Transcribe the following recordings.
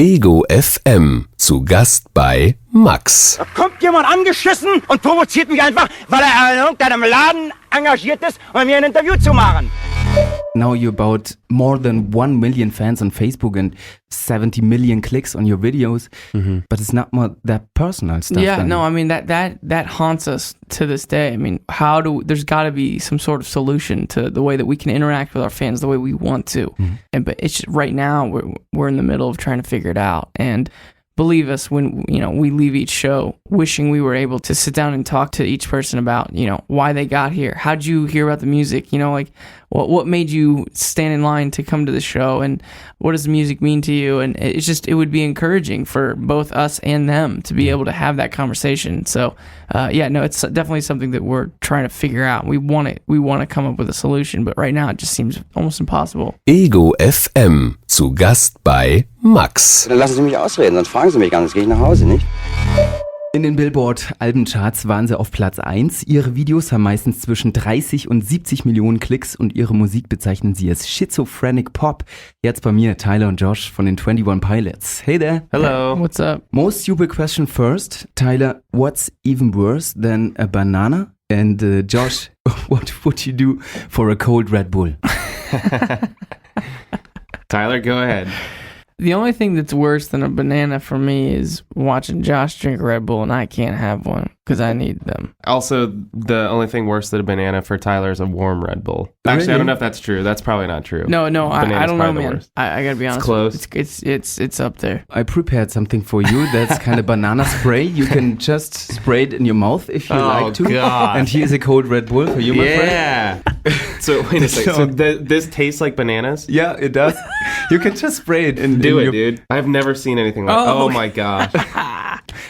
Ego FM zu Gast bei Max. Da kommt jemand angeschissen und provoziert mich einfach, weil er in irgendeinem Laden engagiert ist, um mir ein Interview zu machen. Now you're about more than 1 million fans on Facebook and 70 million clicks on your videos, but it's not more that personal stuff. Yeah, then. no, I mean that haunts us to this day. I mean, there's got to be some sort of solution to the way that we can interact with our fans the way we want to. But it's just, right now we're in the middle of trying to figure it out. And believe us, when we leave each show wishing we were able to sit down and talk to each person about why they got here. How'd you hear about the music? What made you stand in line to come to the show, and what does the music mean to you? And it would be encouraging for both us and them to be able to have that conversation. So it's definitely something that we're trying to figure out. We want to come up with a solution, but right now it just seems almost impossible. Ego FM zu Gast bei Max. Dann lassen Sie mich ausreden, sonst fragen Sie mich gar nicht, gehe ich nach Hause, nicht? In den Billboard-Albencharts waren sie auf Platz 1. Ihre Videos haben meistens zwischen 30 und 70 Millionen Klicks und ihre Musik bezeichnen sie als Schizophrenic Pop. Jetzt bei mir Tyler und Josh von den 21 Pilots. Hey there. Hello. What's up? Most stupid question first. Tyler, what's even worse than a banana? And Josh, what would you do for a cold Red Bull? Tyler, go ahead. The only thing that's worse than a banana for me is watching Josh drink Red Bull and I can't have one because I need them. Also, the only thing worse than a banana for Tyler is a warm Red Bull. Actually, Really? I don't know if that's true. That's probably not true. No, I Banana's don't know, probably the man. worst. I gotta be honest. close. It's up there. I prepared something for you. That's kind of banana spray. You can just spray it in your mouth if you like to. God. And here's a cold Red Bull for you, my friend. Yeah. So, wait a second. So, this tastes like bananas? Yeah, it does. You can just spray it in Do it, your... dude. I've never seen anything like Oh. Oh my gosh.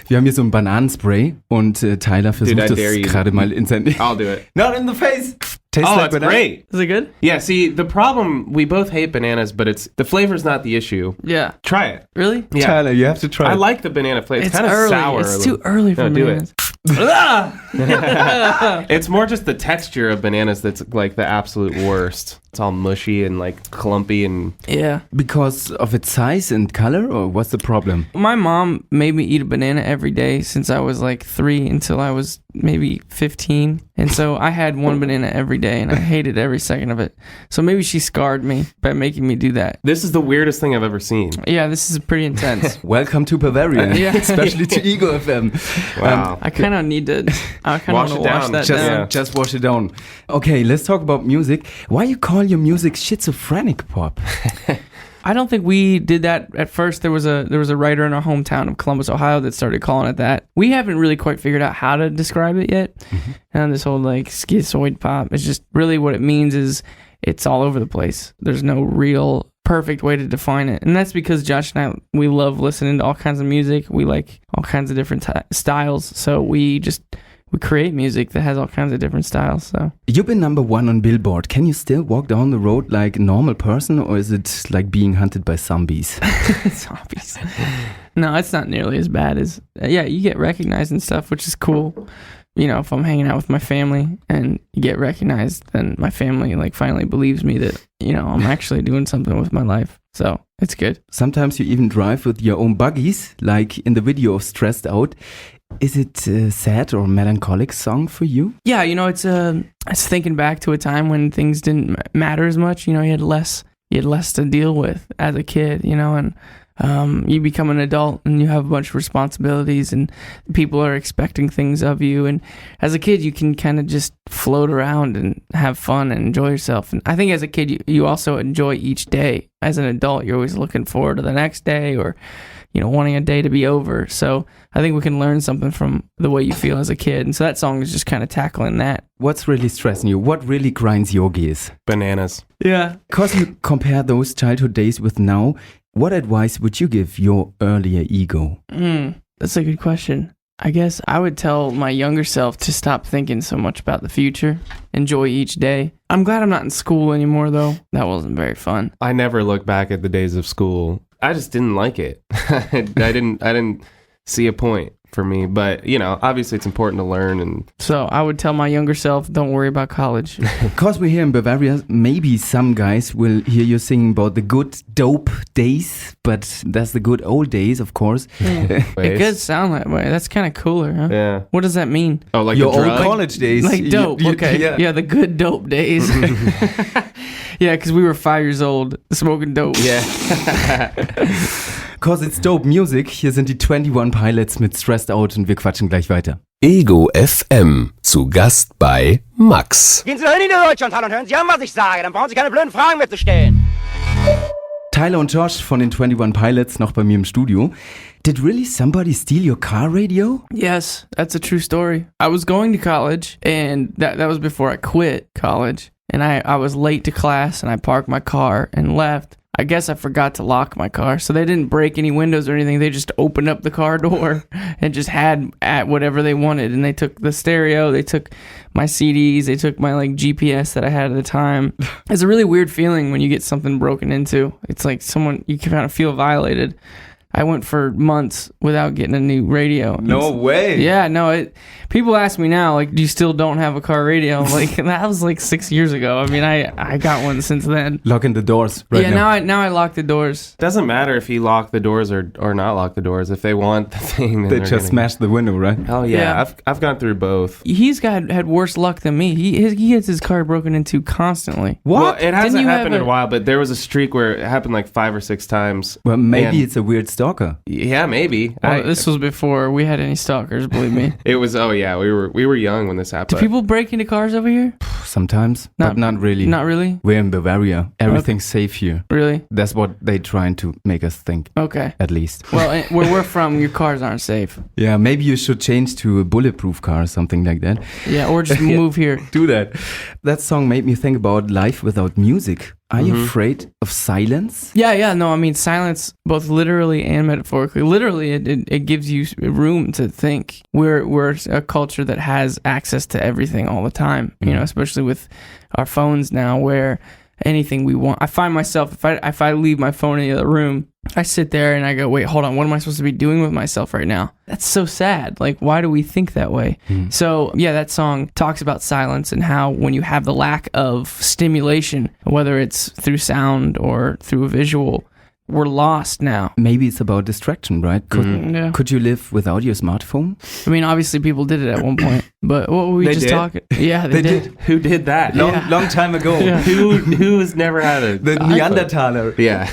Wir haben hier so ein Bananenspray und Tyler versucht Dude, I das dare you. gerade mal in sein... I'll do it. Not in the face! Tastes Oh, like that's banana. great. Is it good? Yeah, see, the problem, we both hate bananas, but the flavor's not the issue. Yeah. Try it. Really? Yeah. Tyler, you have to try I it. like the banana flavor. It's kind of early. sour. It's too early for No, do bananas. it. It's more just the texture of bananas that's like the absolute worst. It's all mushy and like clumpy and... Yeah. Because of its size and color, or what's the problem? My mom made me eat a banana every day since I was like 3 until I was maybe 15. And so I had one banana every day and I hated every second of it. So maybe she scarred me by making me do that. This is the weirdest thing I've ever seen. Yeah, this is pretty intense. Welcome to Bavaria, Yeah. especially to Ego FM. Wow. I kind of need to. I kind Wash of it want to wash down. that Just, down. just wash it down. Okay, let's talk about music. Why you call your music schizophrenic pop? I don't think we did that at first. There was a writer in our hometown of Columbus, Ohio, that started calling it that. We haven't really quite figured out how to describe it yet. And this whole like schizoid pop, it's just really what it means is it's all over the place. There's no real perfect way to define it. And that's because Josh and I, we love listening to all kinds of music. We like all kinds of different styles. So we create music that has all kinds of different styles. So You've been number 1 on Billboard. Can you still walk down the road like a normal person, or is it like being hunted by zombies? zombies. No, it's not nearly as bad as you get recognized and stuff, which is cool. If I'm hanging out with my family and you get recognized, then my family like finally believes me that I'm actually doing something with my life. So it's good. Sometimes you even drive with your own buggies, like in the video of Stressed Out. Is it a sad or melancholic song for you? Yeah, it's thinking back to a time when things didn't matter as much. You had less to deal with as a kid. And you become an adult and you have a bunch of responsibilities and people are expecting things of you. And as a kid, you can kind of just float around and have fun and enjoy yourself. And I think as a kid, you also enjoy each day. As an adult, you're always looking forward to the next day or, wanting a day to be over. So I think we can learn something from the way you feel as a kid. And so that song is just kind of tackling that. What's really stressing you? What really grinds your gears? Bananas. Yeah. Because you compare those childhood days with now, what advice would you give your earlier ego? That's a good question. I guess I would tell my younger self to stop thinking so much about the future. Enjoy each day. I'm glad I'm not in school anymore, though. That wasn't very fun. I never look back at the days of school. I just didn't like it. I didn't see a point. for me. But, you know, obviously it's important to learn. And So I would tell my younger self, don't worry about college. Because we're here in Bavaria, maybe some guys will hear you singing about the good dope days, but that's the good old days, of course. It does sound that way. That's kind of cooler, huh? Yeah. What does that mean? Oh, like Your a old drug? college days. Like dope. Okay. Yeah, the good dope days. Yeah, because we were 5 years old smoking dope. Yeah. Because it's dope music. Hier sind die 21 Pilots mit Stressed Out und wir quatschen gleich weiter. Ego FM. Zu Gast bei Max. Gehen Sie doch hin in Deutschland, hallo, und hören Sie an, was ich sage. Dann brauchen Sie keine blöden Fragen mehr zu stellen. Tyler und Josh von den 21 Pilots noch bei mir im Studio. Did really somebody steal your car radio? Yes, that's a true story. I was going to college, and that was before I quit college. And I was late to class, and I parked my car and left. I guess I forgot to lock my car, so they didn't break any windows or anything. They just opened up the car door and just had at whatever they wanted. And they took the stereo, they took my CDs, they took my like GPS that I had at the time. It's a really weird feeling when you get something broken into. It's like you kind of feel violated. I went for months without getting a new radio. No way. Yeah, no. People ask me now, like, do you still don't have a car radio? Like, that was like 6 years ago. I mean, I got one since then. Locking the doors right now. Now I lock the doors. Doesn't matter if you lock the doors or not lock the doors. If they want the thing, then They they're just gonna- smashed the window, right? Hell yeah. Yeah. I've gone through both. He's had worse luck than me. He gets his car broken into constantly. What? Well, it hasn't you have happened in a- a while, but there was a streak where it happened like 5 or 6 times. Well, maybe And- it's a weird stalker. Yeah, maybe. This was before we had any stalkers, believe me. It was. Oh yeah, we were young when this Do happened. people break into cars over here? Sometimes, but not really. Not really? We're in Bavaria. Everything's safe here. Really? That's what they trying to make us think, Okay. at least. Well, where we're from, your cars aren't safe. Yeah, maybe you should change to a bulletproof car or something like that. Yeah, or just move here. Do that. That song made me think about life without music. Are you afraid of silence? Yeah, no, I mean, silence, both literally and metaphorically. Literally, it gives you room to think. We're a culture that has access to everything all the time, you know, especially with our phones now, where anything we want. I find myself, if I leave my phone in the other room, I sit there and I go, wait, hold on, what am I supposed to be doing with myself right now? That's so sad. Like, why do we think that way? So, yeah, that song talks about silence and how when you have the lack of stimulation, whether it's through sound or through a visual, we're lost now. Maybe it's about distraction, right? Yeah. Could you live without your smartphone? I mean, obviously people did it at one point, but what were we They just did? talking? Yeah, they did. Who did that? Long time ago. Who's never had a The iPhone? Neanderthaler. Yeah.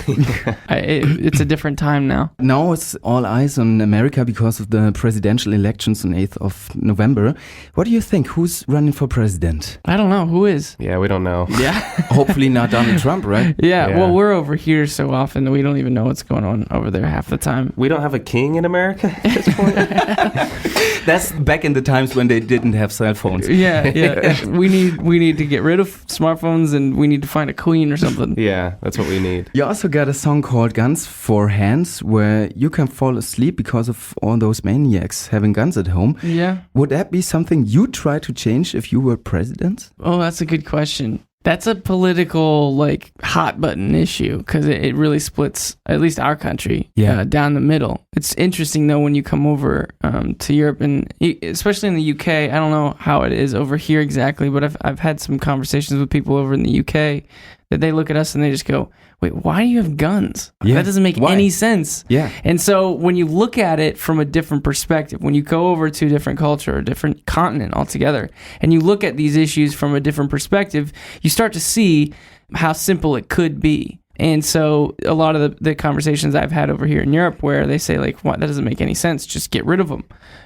It's a different time now. Now it's all eyes on America because of the presidential elections on 8th of November. What do you think? Who's running for president? I don't know who is. Yeah, we don't know. Yeah. Hopefully not Donald Trump, right? Yeah, Yeah. well, we're over here so often that we don't even know what's going on over there half the time. We don't have a king in America at this point. That's back in the times when they didn't have cell phones. Yeah. we need to get rid of smartphones and we need to find a queen or something. Yeah, that's what we need. You also got a song called Guns for Hands where you can fall asleep because of all those maniacs having guns at home. Yeah. Would that be something you'd try to change if you were president? Oh, that's a good question. That's a political, like, hot button issue because it really splits, at least our country, down the middle. It's interesting, though, when you come over to Europe, and especially in the UK. I don't know how it is over here exactly, but I've had some conversations with people over in the UK that they look at us and they just go, wait, why do you have guns? Yeah. That doesn't make Why? any sense. Yeah. And so when you look at it from a different perspective, when you go over to a different culture, a different continent altogether, and you look at these issues from a different perspective, you start to see how simple it could be. And so a lot of the conversations I've had over here in Europe where they say, like, what, that doesn't make any sense, just get rid of them.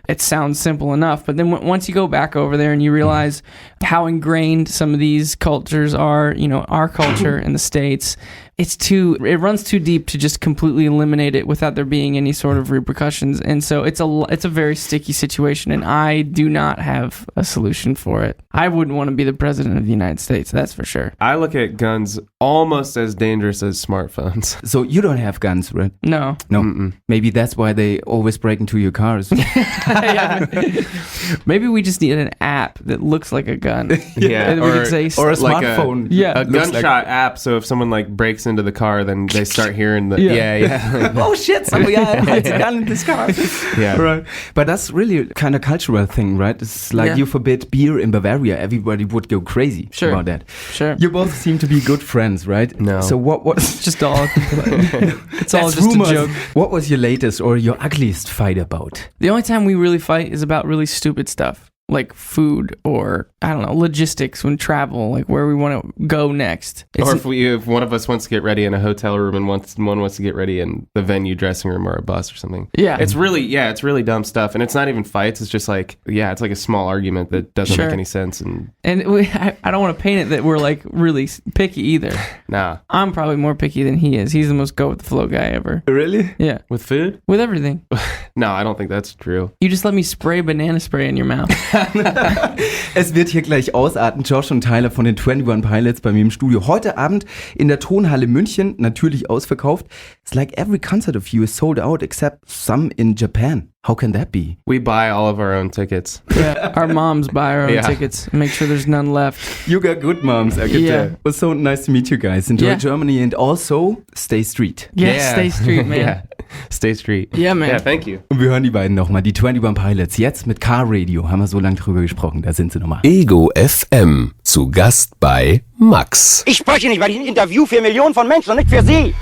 It sounds simple enough. But then once you go back over there and you realize how ingrained some of these cultures are, you know, our culture in the States, it runs too deep to just completely eliminate it without there being any sort of repercussions. And so it's a very sticky situation, and I do not have a solution for it. I wouldn't want to be the president of the United States, that's for sure. I look at guns almost as dangerous as smartphones. So you don't have guns, right? No. No. Maybe that's why they always break into your cars. Maybe we just need an app that looks like a gun. Yeah, And we could say or a like smartphone. Yeah. a gunshot app. So if someone like breaks breaks into the car, then they start hearing the Yeah. yeah. Oh shit, somebody hides a gun in this car. Yeah. Right. But that's really kind of cultural thing, right? It's like Yeah. you forbid beer in Bavaria, everybody would go crazy Sure. about that. Sure. You both seem to be good friends, right? No. So what It's just all. It's all That's just rumors. a joke. What was your latest or your ugliest fight about? The only time we really fight is about really stupid stuff, like food or I don't know, logistics when travel, like where we want to go next. Or if one of us wants to get ready in a hotel room and one wants to get ready in the venue dressing room or a bus or something. Yeah. It's really dumb stuff. And it's not even fights. It's just like, it's like a small argument that doesn't Sure. make any sense. And I don't want to paint it that we're like really picky either. nah. I'm probably more picky than he is. He's the most go with the flow guy ever. Really? Yeah. With food? With everything. No, I don't think that's true. You just let me spray banana spray in your mouth. Es wird hier gleich ausarten. Josh und Tyler von den 21 Pilots bei mir im Studio. Heute Abend in der Tonhalle München, natürlich ausverkauft. It's like every concert of you is sold out except some in Japan. How can that be? We buy all of our own tickets. Yeah. Our moms buy our own Yeah. tickets and make sure there's none left. You got good moms, I can Yeah. tell. It was so nice to meet you guys. Enjoy Yeah. Germany and also stay street. Yeah, stay street, man. Yeah. Stay street. Yeah, man. Yeah, thank you. Und wir hören die beiden nochmal, die 21 Pilots. Jetzt mit Car Radio, haben wir so lange drüber gesprochen, da sind sie nochmal. Ego FM. Zu Gast bei Max. Ich spreche nicht, weil ich ein Interview für Millionen von Menschen und nicht für Sie.